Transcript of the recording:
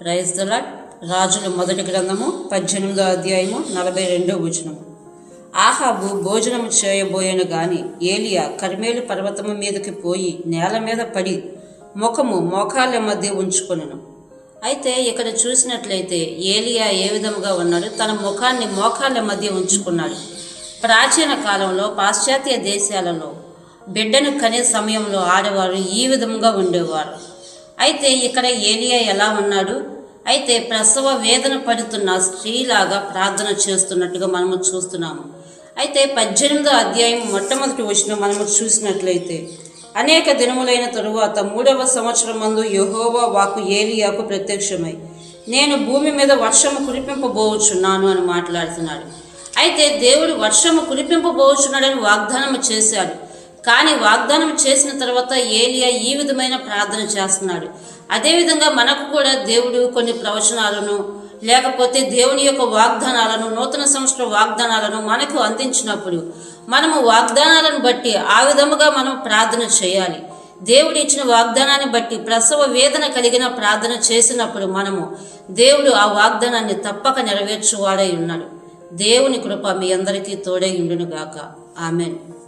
Praise the lord. రాజుల మొదటి గ్రంథము 18వ అధ్యాయము 42వ వచనము. ఆహాబు భోజనము చేయబోయెను గాని ఏలియా కర్మేలు పర్వతము మీదకి పోయి నేల మీద పడి ముఖము మోకాళ్ళ మధ్య ఉంచుకొనెను. అయితే ఇక్కడ చూసినట్లయితే ఏలియా ఏ విధముగా ఉన్నాడు? తన ముఖాన్ని మోకాళ్ళ మధ్య ఉంచుకున్నాడు. ప్రాచీన కాలంలో పాశ్చాత్య దేశాలలో బిడ్డను కనే సమయంలో ఆడవారు ఈ విధంగా ఉండేవారు. అయితే ఇక్కడ ఏలియా ఎలా ఉన్నాడు? అయితే ప్రసవ వేదన పడుతున్న స్త్రీలాగా ప్రార్థన చేస్తున్నట్టుగా మనము చూస్తున్నాము. అయితే 18వ అధ్యాయం మొట్టమొదటి వచనం మనము చూసినట్లయితే, అనేక దినములైన తరువాత 3వ సంవత్సరం మందు యెహోవా వాక్కు ఏలియాకు ప్రత్యక్షమై, నేను భూమి మీద వర్షము కురిపింపబోచున్నాను అని మాట్లాడుతున్నాడు. అయితే దేవుడు వర్షము కురిపింపబోచున్నాడని వాగ్దానం చేశాడు. కానీ వాగ్దానం చేసిన తర్వాత ఏలియా ఈ విధమైన ప్రార్థన చేస్తున్నాడు. అదేవిధంగా మనకు కూడా దేవుడు కొన్ని ప్రవచనాలను లేకపోతే దేవుని యొక్క వాగ్దానాలను, నూతన సంవత్సర వాగ్దానాలను మనకు అందించినప్పుడు మనము వాగ్దానాలను బట్టి ఆ విధముగా మనం ప్రార్థన చేయాలి. దేవుడు ఇచ్చిన వాగ్దానాన్ని బట్టి ప్రసవ వేదన కలిగిన ప్రార్థన చేసినప్పుడు దేవుడు ఆ వాగ్దానాన్ని తప్పక నెరవేర్చువాడై ఉన్నాడు. దేవుని కృప మీ అందరికీ తోడై ఉండును గాక. ఆమెన్.